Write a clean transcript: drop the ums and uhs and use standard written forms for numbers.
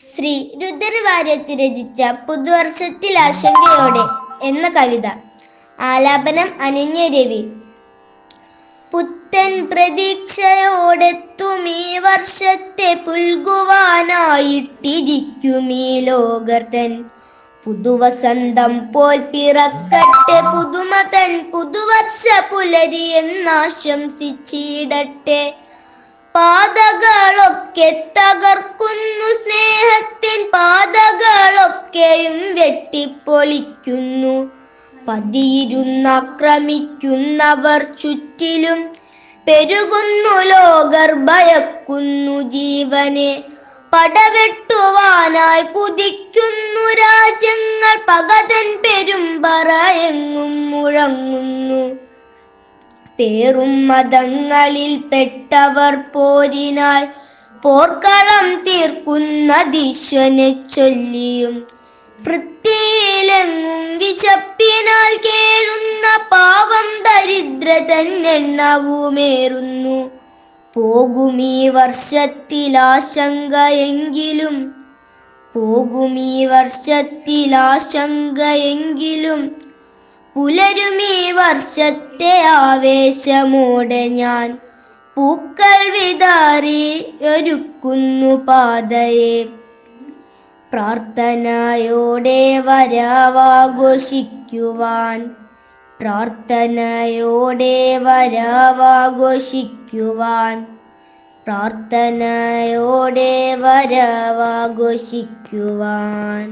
ശ്രീ രുദ്രവാര്യത്ത് രചിച്ച പുതുവർഷത്തിൽ ആശങ്കയോടെ എന്ന കവിത. ആലാപനം അനന്യ രവി. പുത്തൻ പ്രതീക്ഷയോടെത്തുമീ വർഷത്തെ പുൽകുവാനായിട്ടിരിക്കുമീ ലോകർത്തൻ പുതുവസന്തം പോൽ പിറക്കട്ടെ പുതുമതൻ പുതുവർഷ പുലരി എന്നാശംസിച്ചിടട്ടെ. പാതകളൊക്കെ തകർക്കുന്നു, സ്നേഹത്തിൻ പാതകളൊക്കെയും വെട്ടിപ്പൊളിക്കുന്നു. പതിയിരുന്നാക്രമിക്കുന്നവർ ചുറ്റിലും പെരുകുന്നു, ലോകർ ഭയക്കുന്നു ജീവനെ. പടവെട്ടുവാനായി കുതിക്കുന്നു രാജ്യങ്ങൾ, പകതൻ പെരുമ്പറ എങ്ങും മുഴങ്ങുന്നു. പേറും മതങ്ങളിൽ പെട്ടവർ പോരിനായി പോർക്കളം തീർക്കുന്നതീശ്വനെ ചൊല്ലിയും, വൃത്തിയിലെങ്ങും വിശപ്പിനാൽ കേഴുന്ന പാവം ദരിദ്ര തന്നെണ്ണവുമേറുന്നു. പോകുമീ വർഷത്തിലാശങ്കയെങ്കിലും, പോകുമീ വർഷത്തിലാശങ്കയെങ്കിലും, പുലരുമീ വർഷത്തെ ആവേശമോടെ ഞാൻ പൂക്കൾ വിതറി ഒരുക്കുന്നു പാതയെ. പ്രാർത്ഥനയോടെ വരവാഘോഷിക്കുവാൻ, പ്രാർത്ഥനയോടെ വരവാഘോഷിക്കുവാൻ, പ്രാർത്ഥനയോടെ വരവാഘോഷിക്കുവാൻ.